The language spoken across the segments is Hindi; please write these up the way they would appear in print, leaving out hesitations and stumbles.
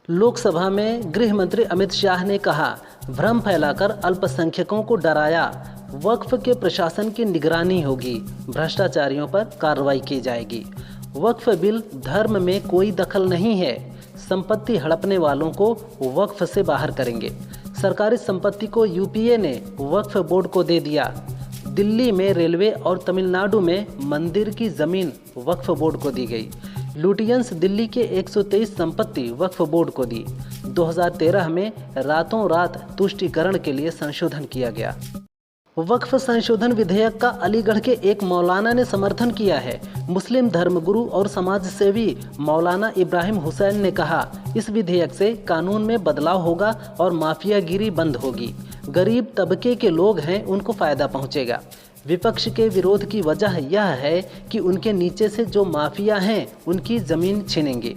लोकसभा में गृह मंत्री अमित शाह ने कहा, भ्रम फैलाकर अल्पसंख्यकों को डराया। वक्फ के प्रशासन की निगरानी होगी, भ्रष्टाचारियों पर कार्रवाई की जाएगी। वक्फ बिल धर्म में कोई दखल नहीं है, संपत्ति हड़पने वालों को वक्फ से बाहर करेंगे। सरकारी संपत्ति को यूपीए ने वक्फ बोर्ड को दे दिया। दिल्ली में रेलवे और तमिलनाडु में मंदिर की जमीन वक्फ बोर्ड को दी गई। लुटियंस दिल्ली के 123 संपत्ति वक्फ बोर्ड को दी। 2013 में रातों रात तुष्टीकरण के लिए संशोधन किया गया। वक्फ संशोधन विधेयक का अलीगढ़ के एक मौलाना ने समर्थन किया है। मुस्लिम धर्मगुरु और समाज सेवी मौलाना इब्राहिम हुसैन ने कहा, इस विधेयक से कानून में बदलाव होगा और माफियागिरी बंद होगी। गरीब तबके के लोग हैं, उनको फायदा पहुंचेगा। विपक्ष के विरोध की वजह यह है कि उनके नीचे से जो माफिया हैं उनकी ज़मीन छीनेंगे।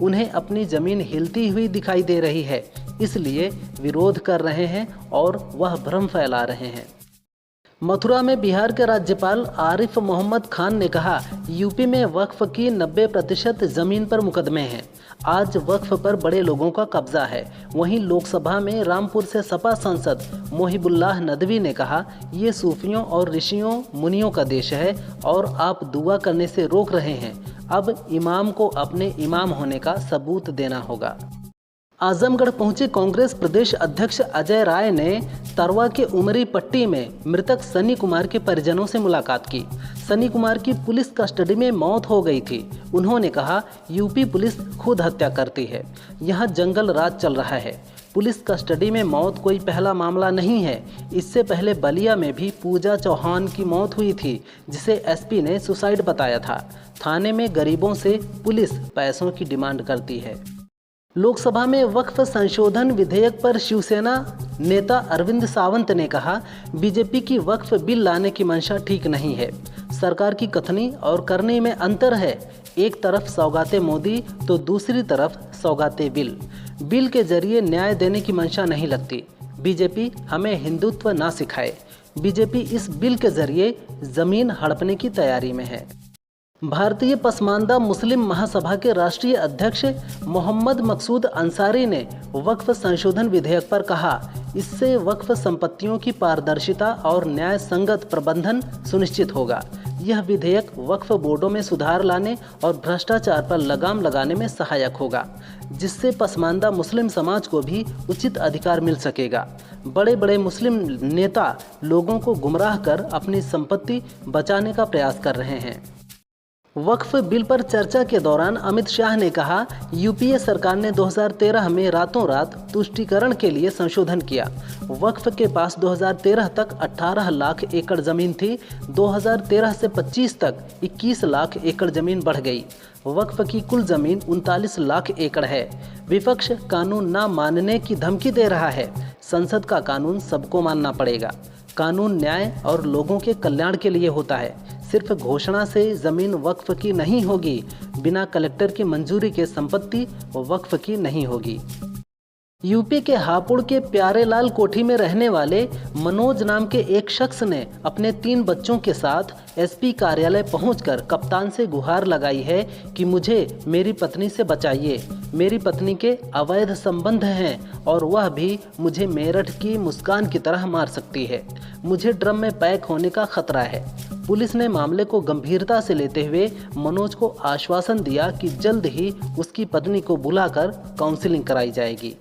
उन्हें अपनी ज़मीन हिलती हुई दिखाई दे रही है, इसलिए विरोध कर रहे हैं और वह भ्रम फैला रहे हैं। मथुरा में बिहार के राज्यपाल आरिफ मोहम्मद खान ने कहा, यूपी में वक्फ की 90% ज़मीन पर मुकदमे हैं। आज वक्फ पर बड़े लोगों का कब्जा है। वहीं लोकसभा में रामपुर से सपा सांसद मोहिबुल्लाह नदवी ने कहा, ये सूफियों और ऋषियों मुनियों का देश है और आप दुआ करने से रोक रहे हैं। अब इमाम को अपने इमाम होने का सबूत देना होगा। आजमगढ़ पहुंचे कांग्रेस प्रदेश अध्यक्ष अजय राय ने तरवा के उमरी पट्टी में मृतक सनी कुमार के परिजनों से मुलाकात की। सनी कुमार की पुलिस कस्टडी में मौत हो गई थी। उन्होंने कहा, यूपी पुलिस खुद हत्या करती है, यहाँ जंगल राज चल रहा है। पुलिस कस्टडी में मौत कोई पहला मामला नहीं है। इससे पहले बलिया में भी पूजा चौहान की मौत हुई थी, जिसे एसपी ने सुसाइड बताया था। थाने में गरीबों से पुलिस पैसों की डिमांड करती है। लोकसभा में वक्फ संशोधन विधेयक पर शिवसेना नेता अरविंद सावंत ने कहा, बीजेपी की वक्फ बिल लाने की मंशा ठीक नहीं है। सरकार की कथनी और करनी में अंतर है। एक तरफ सौगाते मोदी तो दूसरी तरफ सौगाते बिल। बिल के जरिए न्याय देने की मंशा नहीं लगती। बीजेपी हमें हिंदुत्व ना सिखाए। बीजेपी इस बिल के जरिए जमीन हड़पने की तैयारी में है। भारतीय पसमानदा मुस्लिम महासभा के राष्ट्रीय अध्यक्ष मोहम्मद मकसूद अंसारी ने वक्फ संशोधन विधेयक पर कहा, इससे वक्फ संपत्तियों की पारदर्शिता और न्याय संगत प्रबंधन सुनिश्चित होगा। यह विधेयक वक्फ बोर्डों में सुधार लाने और भ्रष्टाचार पर लगाम लगाने में सहायक होगा, जिससे पसमानदा मुस्लिम समाज को भी उचित अधिकार मिल सकेगा। बड़े बड़े मुस्लिम नेता लोगों को गुमराह कर अपनी संपत्ति बचाने का प्रयास कर रहे हैं। वक्फ बिल पर चर्चा के दौरान अमित शाह ने कहा, यूपीए सरकार ने 2013 में रातों रात तुष्टीकरण के लिए संशोधन किया। वक्फ के पास 2013 तक 18 लाख एकड़ ज़मीन थी। 2013 से 25 तक 21 लाख एकड़ ज़मीन बढ़ गई। वक्फ की कुल ज़मीन 39 लाख एकड़ है। विपक्ष कानून ना मानने की धमकी दे रहा है। संसद का कानून सबको मानना पड़ेगा। कानून न्याय और लोगों के कल्याण के लिए होता है। सिर्फ घोषणा से ज़मीन वक्फ की नहीं होगी। बिना कलेक्टर की मंजूरी के संपत्ति वक्फ की नहीं होगी। यूपी के हापुड़ के प्यारेलाल कोठी में रहने वाले मनोज नाम के एक शख्स ने अपने 3 बच्चों के साथ एसपी कार्यालय पहुंचकर कप्तान से गुहार लगाई है कि मुझे मेरी पत्नी से बचाइए। मेरी पत्नी के अवैध संबंध हैं और वह भी मुझे मेरठ की मुस्कान की तरह मार सकती है। मुझे ड्रम में पैक होने का खतरा है। पुलिस ने मामले को गंभीरता से लेते हुए मनोज को आश्वासन दिया कि जल्द ही उसकी पत्नी को बुलाकर काउंसलिंग कराई जाएगी।